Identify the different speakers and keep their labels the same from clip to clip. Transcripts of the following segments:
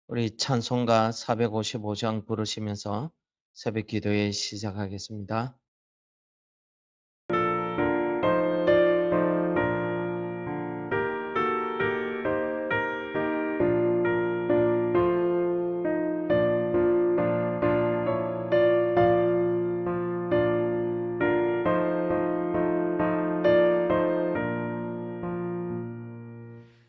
Speaker 1: 우리 찬송가 455장 부르시면서 새벽 기도회 시작하겠습니다.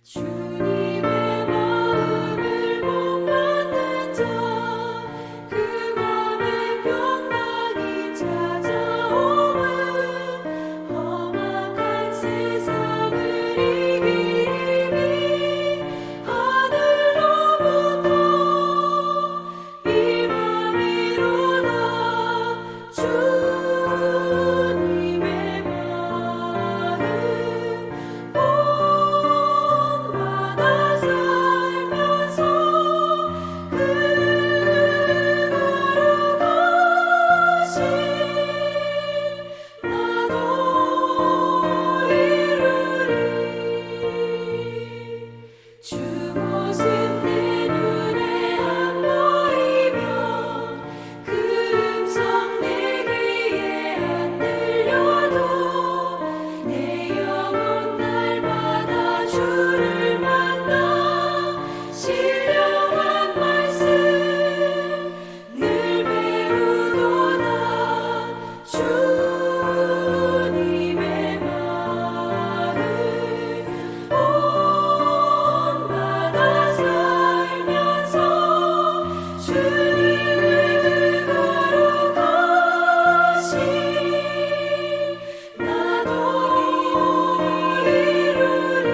Speaker 2: 주님의 마음을 목마른 자 그 맘에 평강이 찾아오면 험악한 세상을 이기리 하늘로부터 임함이로다. 주님의 마음 본받아 살면서 그 거룩하신 나도 이루리. 주 모습 내 눈에 안 보이면 그 음성 내 귀에 안 들려도 내 영혼 날마다 주를 만나 신령한 말씀 늘 배우도다. 주님의 마음 본받아 살면서 주님의 그 거룩하신 나도 이루리.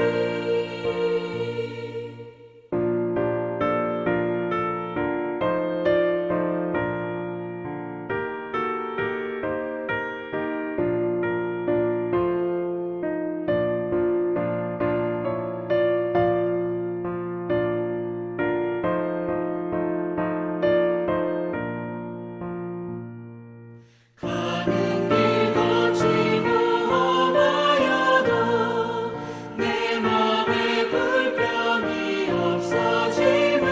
Speaker 2: 가는 길 거치고 험하여도 내 맘에 불평이 없어짐은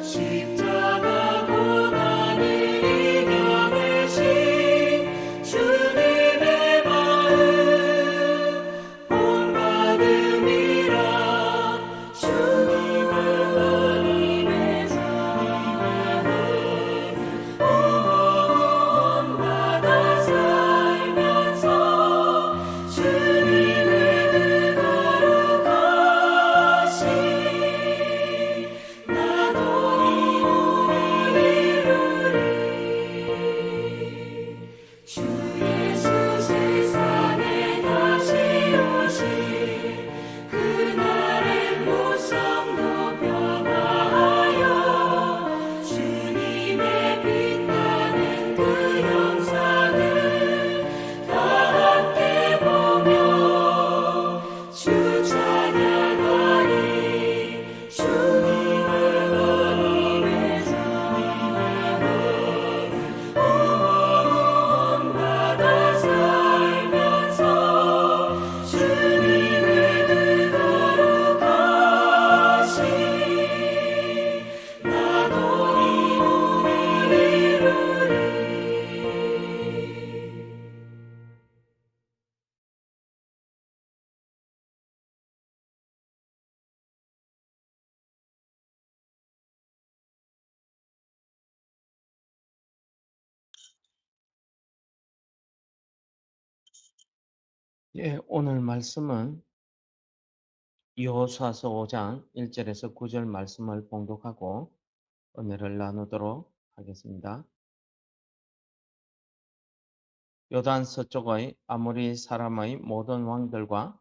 Speaker 2: 십자가 고난을 이겨내신 주님의 마음 본받음이라. 주님의 본받아 살면서 주님의 그 거룩하신 나도 이루리. 주 예수 세상에 다시 오실 그날의 무성도 변화하여 주님의 빛나는 그 형상을 다 함께 보며 주 찬양하리. 주님의 본받아 살면서 주님의 그 거룩하신 나도 이루리.
Speaker 1: 오늘 말씀은 여호수아서 5장 1절에서 9절 말씀을 봉독하고 은혜를 나누도록 하겠습니다. 요단 서쪽의 아모리 사람의 모든 왕들과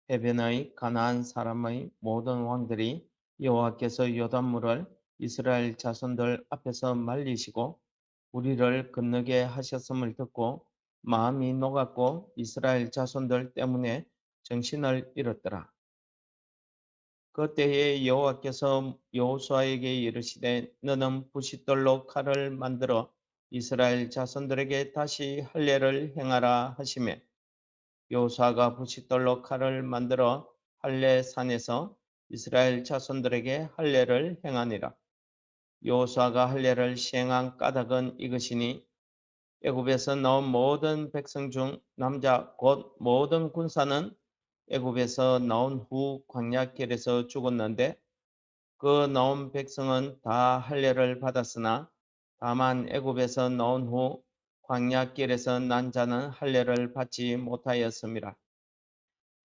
Speaker 1: 해변의 가나안 사람의 모든 왕들이 여호와께서 요단물을 이스라엘 자손들 앞에서 말리시고 우리를 건너게 하셨음을 듣고 마음이 녹았고 이스라엘 자손들 때문에 정신을 잃었더라. 그때에 여호와께서 여호수아에게 이르시되 너는 부싯돌로 칼을 만들어 이스라엘 자손들에게 다시 할례를 행하라 하시매 여호수아가 부싯돌로 칼을 만들어 할례산에서 이스라엘 자손들에게 할례를 행하니라. 여호수아가 할례를 시행한 까닭은 이것이니 애굽에서 나온 모든 백성 중 남자 곧 모든 군사는 애굽에서 나온 후 광야 길에서 죽었는데 그 나온 백성은 다 할례를 받았으나 다만 애굽에서 나온 후 광야 길에서 난 자는 할례를 받지 못하였음이라.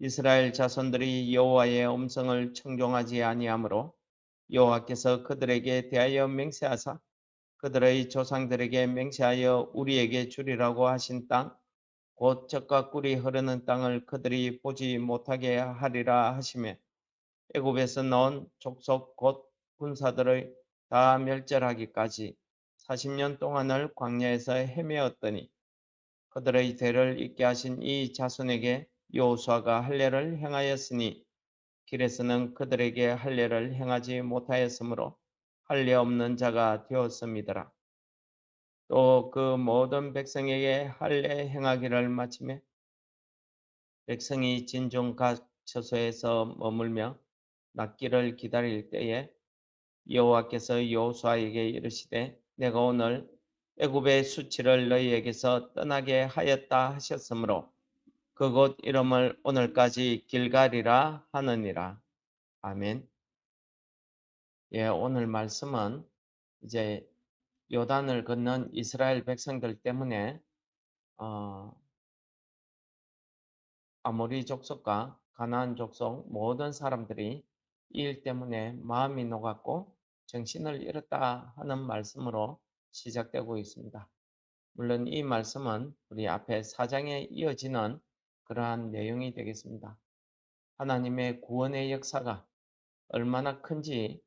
Speaker 1: 이스라엘 자손들이 여호와의 음성을 청종하지 아니하므로 여호와께서 그들에게 대하여 맹세하사 그들의 조상들에게 맹세하여 우리에게 주리라고 하신 땅 곧 젖과 꿀이 흐르는 땅을 그들이 보지 못하게 하리라 하시며 애굽에서 나온 족속 곧 군사들의 다 멸절하기까지 40년 동안을 광야에서 헤매었더니 그들의 대를 잇게 하신 이 자손에게 여호수아가 할례를 행하였으니 길에서는 그들에게 할례를 행하지 못하였으므로 할례 없는 자가 되었음이더라. 또 그 모든 백성에게 할례 행하기를 마치매 백성이 진중 각 처소에서 머물며 낫기를 기다릴 때에 여호와께서 여호수아에게 이르시되 내가 오늘 애굽의 수치를 너희에게서 떠나게 하였다 하셨으므로 그곳 이름을 오늘까지 길갈이라 하느니라. 아멘. 예, 오늘 말씀은 이제 요단을 건넌 이스라엘 백성들 때문에 어, 아모리 족속과 가나안 족속 모든 사람들이 이 일 때문에 마음이 녹았고 정신을 잃었다 하는 말씀으로 시작되고 있습니다. 물론 이 말씀은 우리 앞에 4장에 이어지는 그러한 내용이 되겠습니다. 하나님의 구원의 역사가 얼마나 큰지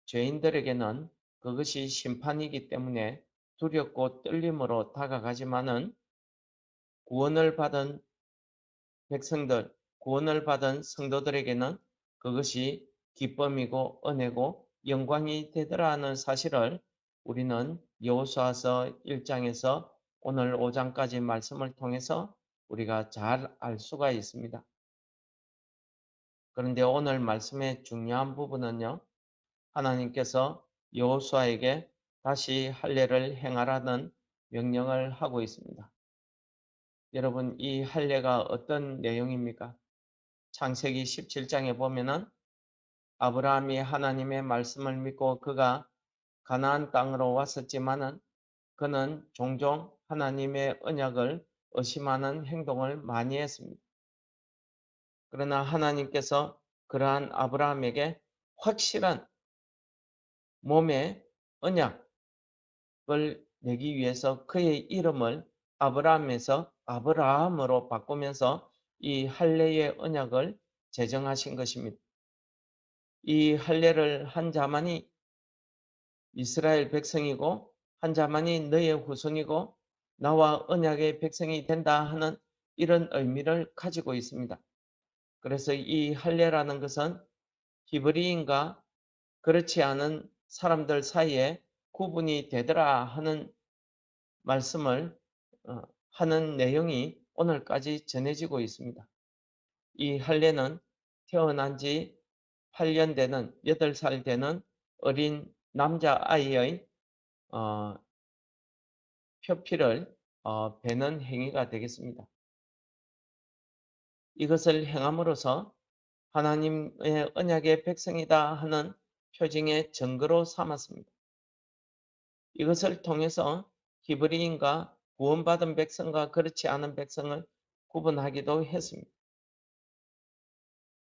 Speaker 1: 죄인들에게는 그것이 심판이기 때문에 두렵고 떨림으로 다가가지만은 구원을 받은 백성들, 구원을 받은 성도들에게는 그것이 기쁨이고 은혜고 영광이 되더라 하는 사실을 우리는 여호수아서 1장에서 오늘 5장까지 말씀을 통해서 우리가 잘 알 수가 있습니다. 그런데 오늘 말씀의 중요한 부분은요. 하나님께서 여호수아에게 다시 할례를 행하라는 명령을 하고 있습니다. 여러분, 이 할례가 어떤 내용입니까? 창세기 17장에 보면은 아브라함이 하나님의 말씀을 믿고 그가 가나안 땅으로 왔었지만은 그는 종종 하나님의 언약을 의심하는 행동을 많이 했습니다. 그러나 하나님께서 그러한 아브라함에게 확실한 몸의 언약을 내기 위해서 그의 이름을 아브라함에서 아브라함으로 바꾸면서 이 할례의 언약을 제정하신 것입니다. 이 할례를 한 자만이 이스라엘 백성이고 한 자만이 너의 후손이고 나와 언약의 백성이 된다 하는 이런 의미를 가지고 있습니다. 그래서 이 할례라는 것은 히브리인과 그렇지 않은 사람들 사이에 구분이 되더라 하는 말씀을 하는 내용이 오늘까지 전해지고 있습니다. 이 할례는 태어난 지 8년 되는 8살 되는 어린 남자아이의 표피를 베는 행위가 되겠습니다. 이것을 행함으로써 하나님의 언약의 백성이다 하는 표징의 증거로 삼았습니다. 이것을 통해서 히브리인과 구원받은 백성과 그렇지 않은 백성을 구분하기도 했습니다.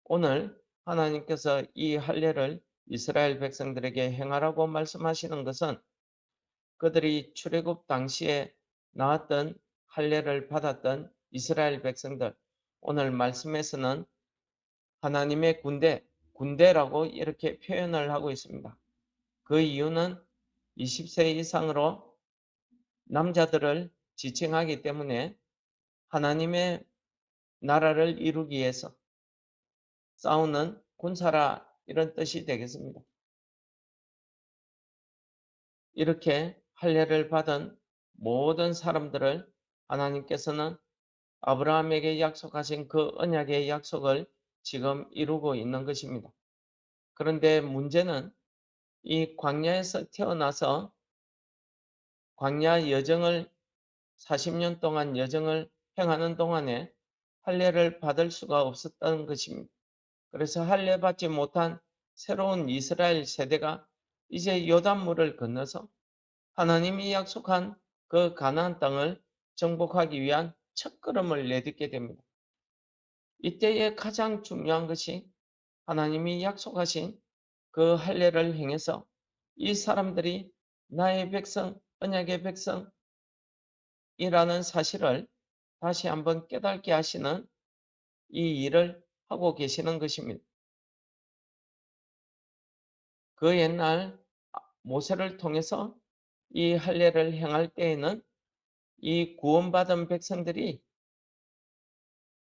Speaker 1: 오늘 하나님께서 이 할례를 이스라엘 백성들에게 행하라고 말씀하시는 것은 그들이 출애굽 당시에 나왔던 할례를 받았던 이스라엘 백성들, 오늘 말씀에서는 하나님의 군대라고 이렇게 표현을 하고 있습니다. 그 이유는 20세 이상으로 남자들을 지칭하기 때문에 하나님의 나라를 이루기 위해서 싸우는 군사라 이런 뜻이 되겠습니다. 이렇게 할례를 받은 모든 사람들을 하나님께서는 아브라함에게 약속하신 그 언약의 약속을 지금 이루고 있는 것입니다. 그런데 문제는 이 광야에서 태어나서 광야 여정을 40년 동안 여정을 행하는 동안에 할례를 받을 수가 없었던 것입니다. 그래서 할례 받지 못한 새로운 이스라엘 세대가 이제 요단물을 건너서 하나님이 약속한 그 가나안 땅을 정복하기 위한 첫걸음을 내딛게 됩니다. 이때에 가장 중요한 것이 하나님이 약속하신 그 할례를 행해서 이 사람들이 나의 백성, 언약의 백성이라는 사실을 다시 한번 깨닫게 하시는 이 일을 하고 계시는 것입니다. 그 옛날 모세를 통해서 이 할례를 행할 때에는 이 구원받은 백성들이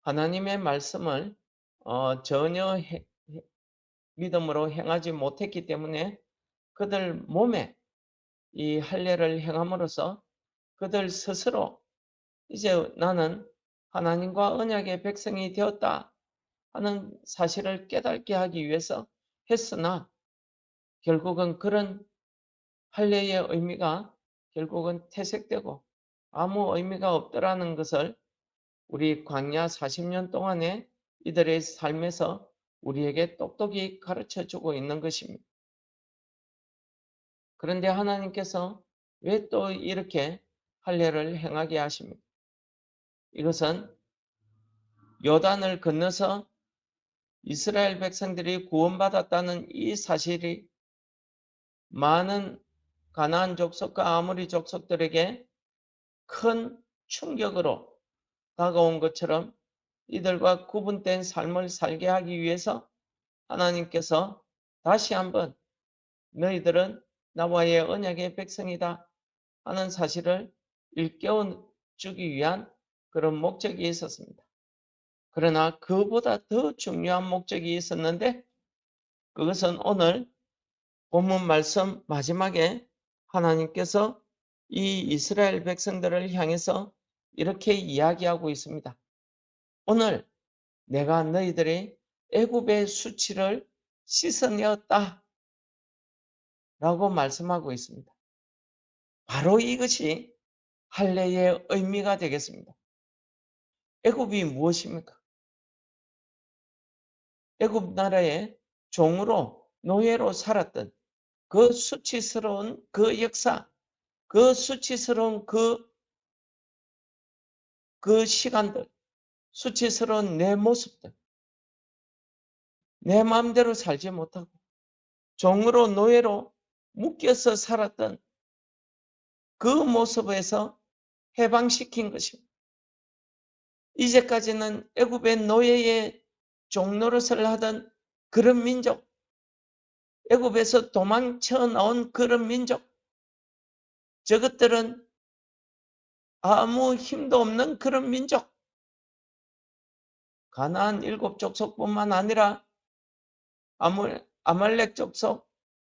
Speaker 1: 하나님의 말씀을 전혀 믿음으로 행하지 못했기 때문에 그들 몸에 이 할례를 행함으로써 그들 스스로 이제 나는 하나님과 언약의 백성이 되었다 하는 사실을 깨닫게 하기 위해서 했으나 결국은 그런 할례의 의미가 결국은 퇴색되고 아무 의미가 없더라는 것을 우리 광야 40년 동안에 이들의 삶에서 우리에게 똑똑히 가르쳐 주고 있는 것입니다. 그런데 하나님께서 왜 또 이렇게 할례를 행하게 하십니까? 이것은 요단을 건너서 이스라엘 백성들이 구원받았다는 이 사실이 많은 가나안 족속과 아모리 족속들에게 큰 충격으로 다가온 것처럼 이들과 구분된 삶을 살게 하기 위해서 하나님께서 다시 한번 너희들은 나와의 언약의 백성이다 하는 사실을 일깨워 주기 위한 그런 목적이 있었습니다. 그러나 그보다 더 중요한 목적이 있었는데 그것은 오늘 본문 말씀 마지막에 하나님께서 이 이스라엘 백성들을 향해서 이렇게 이야기하고 있습니다. 오늘 내가 너희들의 애굽의 수치를 씻어내었다 라고 말씀하고 있습니다. 바로 이것이 할례의 의미가 되겠습니다. 애굽이 무엇입니까? 애굽 나라의 종으로 노예로 살았던 그 수치스러운 그 역사, 그 수치스러운 그 시간들, 수치스러운 내 모습들, 내 마음대로 살지 못하고 종으로 노예로 묶여서 살았던 그 모습에서 해방시킨 것입니다. 이제까지는 애굽의 노예의 종노릇을 하던 그런 민족, 애굽에서 도망쳐 나온 그런 민족, 저것들은 아무 힘도 없는 그런 민족, 가나안 7족속뿐만 아니라 아말렉 족속,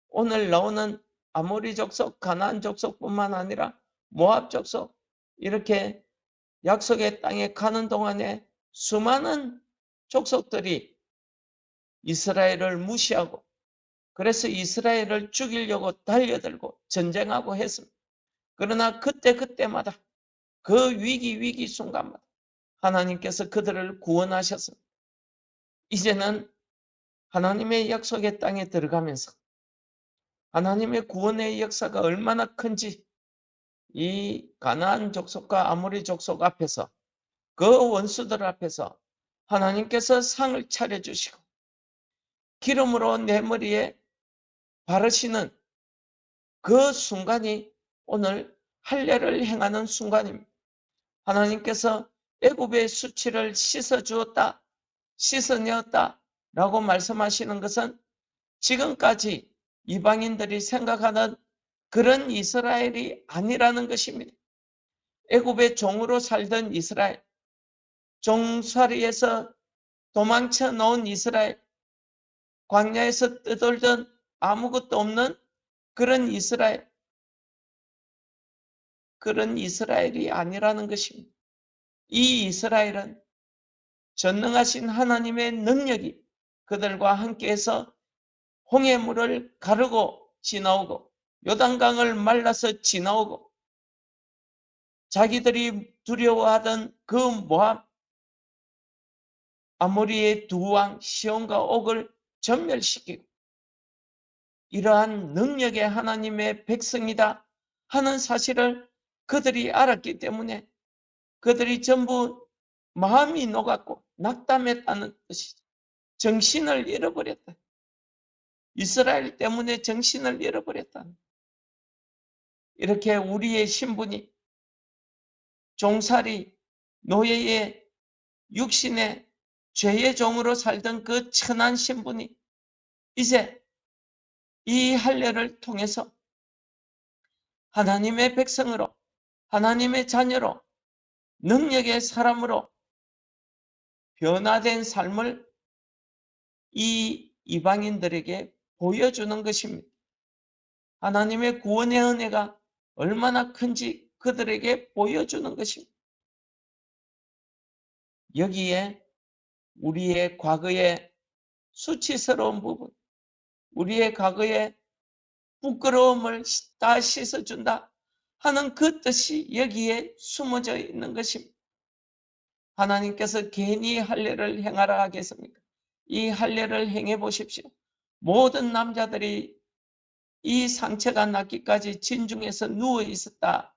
Speaker 1: 오늘 나오는 아모리 족속, 가나안 족속뿐만 아니라 모압 족속, 이렇게 약속의 땅에 가는 동안에 수많은 족속들이 이스라엘을 무시하고 그래서 이스라엘을 죽이려고 달려들고 전쟁하고 했습니다. 그러나 그때마다 그 위기 순간마다 하나님께서 그들을 구원하셨습니다. 이제는 하나님의 약속의 땅에 들어가면서 하나님의 구원의 역사가 얼마나 큰지 이 가나안 족속과 아모리 족속 앞에서 그 원수들 앞에서 하나님께서 상을 차려주시고 기름으로 내 머리에 바르시는 그 순간이 오늘 할례를 행하는 순간입니다. 하나님께서 애굽의 수치를 씻어주었다, 씻어내었다 라고 말씀하시는 것은 지금까지 이방인들이 생각하는 그런 이스라엘이 아니라는 것입니다. 애굽의 종으로 살던 이스라엘, 종살이에서 도망쳐 나온 이스라엘, 광야에서 떠돌던 아무것도 없는 그런 이스라엘이 아니라는 것입니다. 이 이스라엘은 전능하신 하나님의 능력이 그들과 함께해서 홍해물을 가르고 지나오고 요단강을 말라서 지나오고 자기들이 두려워하던 그 모압 아모리의 두 왕 시온과 옥을 전멸시키고 이러한 능력의 하나님의 백성이다 하는 사실을 그들이 알았기 때문에 그들이 전부 마음이 녹았고 낙담했다는 뜻이죠. 정신을 잃어버렸다. 이스라엘 때문에 정신을 잃어버렸다. 이렇게 우리의 신분이 종살이 노예의 육신의 죄의 종으로 살던 그 천한 신분이 이제 이 할례를 통해서 하나님의 백성으로 하나님의 자녀로 능력의 사람으로 변화된 삶을 이 이방인들에게 보여주는 것입니다. 하나님의 구원의 은혜가 얼마나 큰지 그들에게 보여주는 것입니다. 여기에 우리의 과거의 수치스러운 부분, 우리의 과거의 부끄러움을 다 씻어준다 하는 그 뜻이 여기에 숨어져 있는 것입니다. 하나님께서 괜히 할례를 행하라 하겠습니까? 이 할례를 행해 보십시오. 모든 남자들이 이 상처가 낫기까지 진중에서 누워 있었다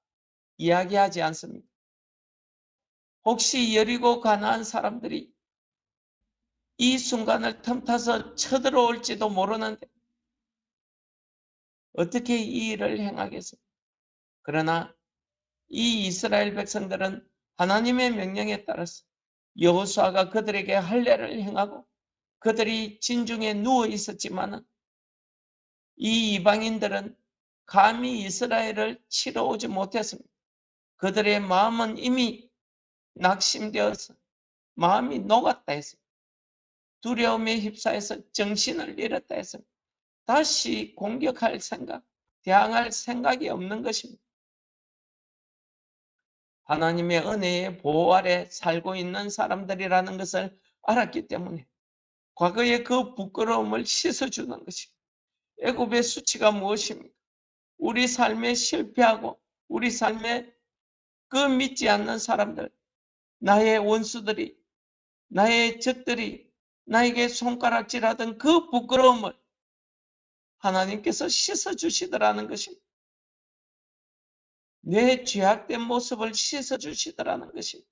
Speaker 1: 이야기하지 않습니다. 혹시 여리고 가나안 사람들이 이 순간을 틈타서 쳐들어올지도 모르는데 어떻게 이 일을 행하겠습니까? 그러나 이 이스라엘 백성들은 하나님의 명령에 따라서 여호수아가 그들에게 할례를 행하고 그들이 진중에 누워 있었지만 이 이방인들은 감히 이스라엘을 치러 오지 못했습니다. 그들의 마음은 이미 낙심되어서 마음이 녹았다 했습니다. 두려움에 휩싸여서 정신을 잃었다 했습니다. 다시 공격할 생각, 대항할 생각이 없는 것입니다. 하나님의 은혜의 보호 아래 살고 있는 사람들이라는 것을 알았기 때문에 과거의 그 부끄러움을 씻어주는 것입니다. 애굽의 수치가 무엇입니까? 우리 삶에 실패하고 우리 삶에 그 믿지 않는 사람들, 나의 원수들이, 나의 적들이 나에게 손가락질하던 그 부끄러움을 하나님께서 씻어주시더라는 것입니다. 내 죄악된 모습을 씻어주시더라는 것입니다.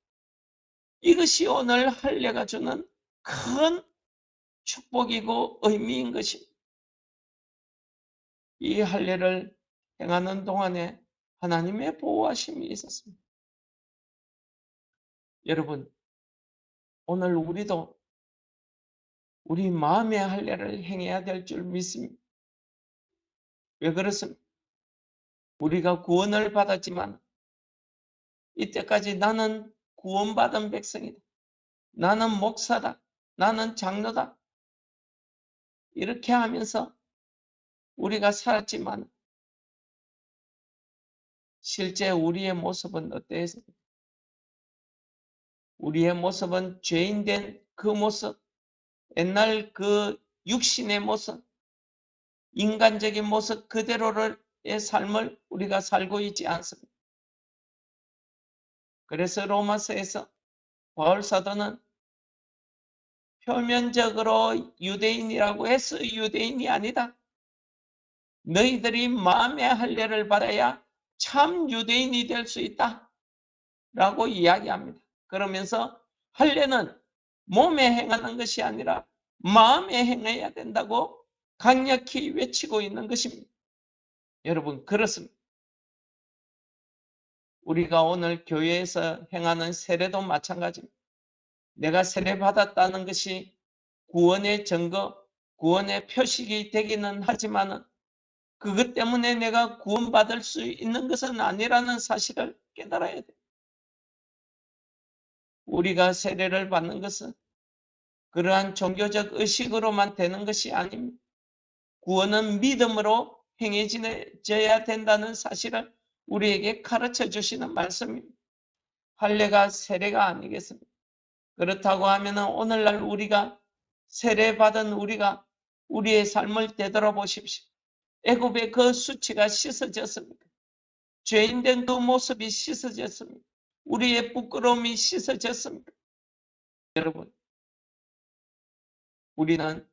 Speaker 1: 이것이 오늘 할례가 주는 큰 축복이고 의미인 것입니다. 이 할례를 행하는 동안에 하나님의 보호하심이 있었습니다. 여러분, 오늘 우리도 우리 마음의 할례를 행해야 될 줄 믿습니다. 왜 그렇습니까? 우리가 구원을 받았지만 이때까지 나는 구원받은 백성이다. 나는 목사다. 나는 장로다. 이렇게 하면서 우리가 살았지만 실제 우리의 모습은 어땠습니까? 우리의 모습은 죄인된 그 모습, 옛날 그 육신의 모습, 인간적인 모습 그대로의 삶을 우리가 살고 있지 않습니다. 그래서 로마서에서 바울 사도는 표면적으로 유대인이라고 해서 유대인이 아니다. 너희들이 마음의 할례를 받아야 참 유대인이 될 수 있다. 라고 이야기합니다. 그러면서 할례는 몸에 행하는 것이 아니라 마음에 행해야 된다고 강력히 외치고 있는 것입니다. 여러분, 그렇습니다. 우리가 오늘 교회에서 행하는 세례도 마찬가지입니다. 내가 세례 받았다는 것이 구원의 증거, 구원의 표식이 되기는 하지만 그것 때문에 내가 구원받을 수 있는 것은 아니라는 사실을 깨달아야 돼요. 우리가 세례를 받는 것은 그러한 종교적 의식으로만 되는 것이 아닙니다. 구원은 믿음으로 행해져야 된다는 사실을 우리에게 가르쳐 주시는 말씀입니다. 할례가 세례가 아니겠습니까? 그렇다고 하면 오늘날 우리가 세례받은 우리가 우리의 삶을 되돌아보십시오. 애굽의 그 수치가 씻어졌습니까? 죄인된 그 모습이 씻어졌습니까? 우리의 부끄러움이 씻어졌습니까? 여러분, 우리는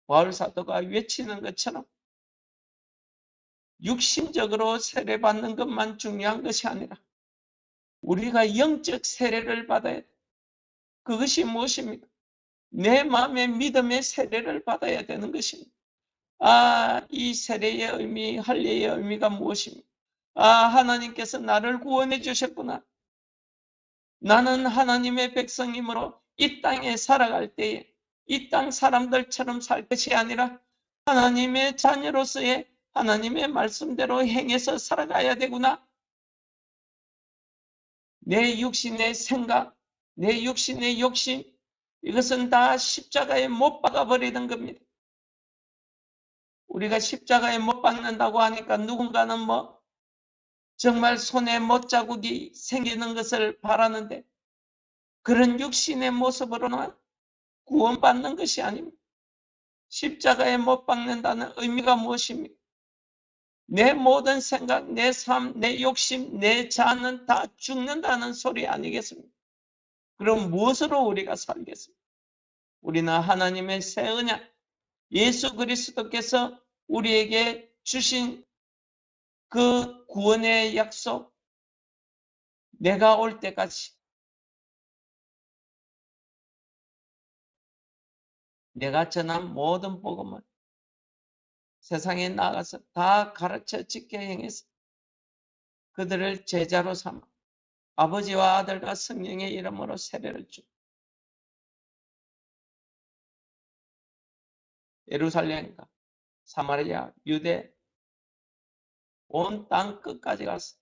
Speaker 1: 바울 사도가 외치는 것처럼 육신적으로 세례받는 것만 중요한 것이 아니라 우리가 영적 세례를 받아야 돼. 그것이 무엇입니까? 내 마음의 믿음의 세례를 받아야 되는 것입니다. 이 세례의 의미, 할례의 의미가 무엇입니까? 하나님께서 나를 구원해 주셨구나. 나는 하나님의 백성이므로 이 땅에 살아갈 때에 이 땅 사람들처럼 살 것이 아니라 하나님의 자녀로서의 하나님의 말씀대로 행해서 살아가야 되구나. 내 육신의 생각, 내 육신의 욕심, 이것은 다 십자가에 못 박아 버리는 겁니다. 우리가 십자가에 못 박는다고 하니까 누군가는 정말 손에 못자국이 생기는 것을 바라는데 그런 육신의 모습으로는 구원받는 것이 아닙니다. 십자가에 못 박는다는 의미가 무엇입니까? 내 모든 생각, 내 삶, 내 욕심, 내 자아는 다 죽는다는 소리 아니겠습니까? 그럼 무엇으로 우리가 살겠습니까? 우리는 하나님의 새 언약, 예수 그리스도께서 우리에게 주신 그 구원의 약속, 내가 올 때까지 내가 전한 모든 복음을 세상에 나가서 다 가르쳐 지켜 행해서 그들을 제자로 삼아 아버지와 아들과 성령의 이름으로 세례를 주. 예루살렘과 사마리아, 유대, 온 땅 끝까지 가서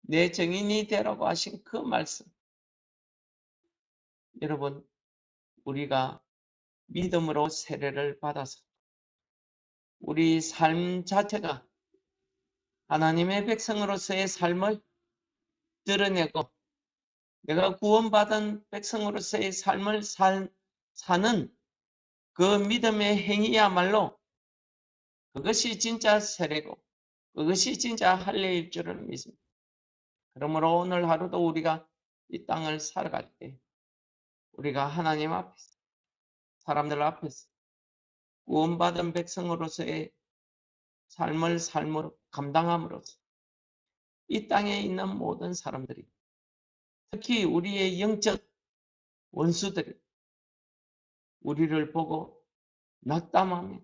Speaker 1: 내 증인이 되라고 하신 그 말씀. 여러분, 우리가 믿음으로 세례를 받아서 우리 삶 자체가 하나님의 백성으로서의 삶을 드러내고 내가 구원받은 백성으로서의 삶을 사는 그 믿음의 행위야말로 그것이 진짜 세례고 그것이 진짜 할례일 줄을 믿습니다. 그러므로 오늘 하루도 우리가 이 땅을 살아갈 때 우리가 하나님 앞에서 사람들 앞에서 구원받은 백성으로서의 삶을 감당함으로써 이 땅에 있는 모든 사람들이 특히 우리의 영적 원수들이 우리를 보고 낙담하며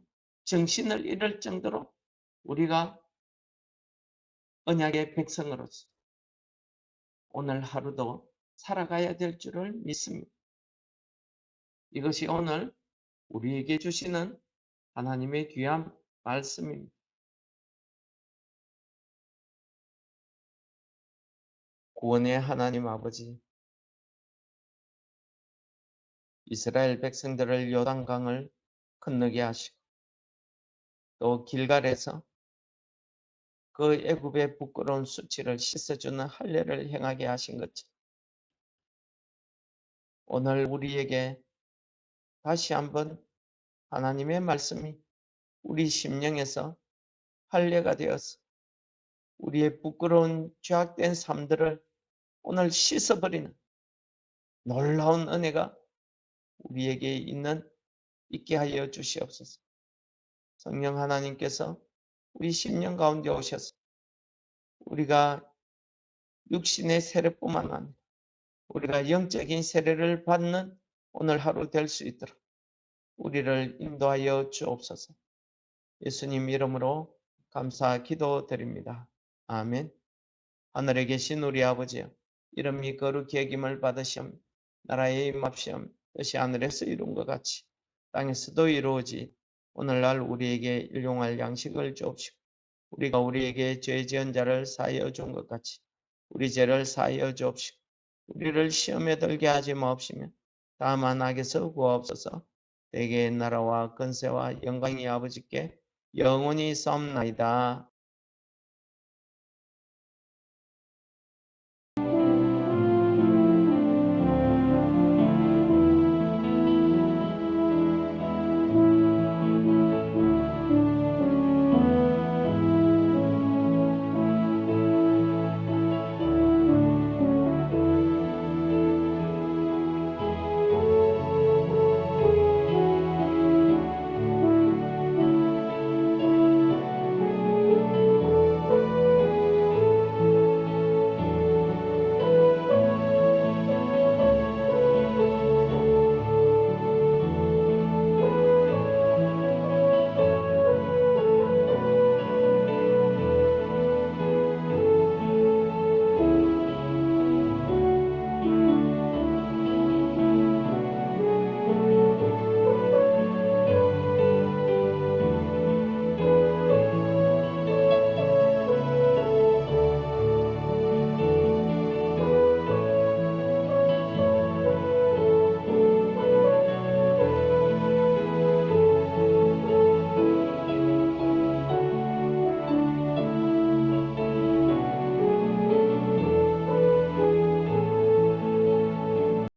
Speaker 1: 정신을 잃을 정도로 우리가 언약의 백성으로서 오늘 하루도 살아가야 될 줄을 믿습니다. 이것이 오늘 우리에게 주시는 하나님의 귀한 말씀입니다. 구원의 하나님 아버지, 이스라엘 백성들을 요단강을 건너게 하시고 또 길갈에서 그 애굽의 부끄러운 수치를 씻어주는 할례를 행하게 하신 것처럼 오늘 우리에게 다시 한번 하나님의 말씀이 우리 심령에서 할례가 되어서 우리의 부끄러운 죄악된 삶들을 오늘 씻어버리는 놀라운 은혜가 우리에게 있게 하여 주시옵소서. 성령 하나님께서 우리 심령 가운데 오셔서 우리가 육신의 세례뿐만 아니라 우리가 영적인 세례를 받는 오늘 하루 될 수 있도록 우리를 인도하여 주옵소서. 예수님 이름으로 감사 기도드립니다. 아멘. 하늘에 계신 우리 아버지여, 이름이 거룩히 여김을 받으시옵. 나라의 임합시옵. 뜻이 하늘에서 이룬 것 같이 땅에서도 이루어지. 오늘날 우리에게 일용할 양식을 주옵시고 우리가 우리에게 죄 지은 자를 사하여 준 것 같이 우리 죄를 사하여 주옵시고 우리를 시험에 들게 하지 마옵시며 다만 악에서 구하옵소서. 대개의 나라와 권세와 영광이 아버지께 영원히 있사옵나이다.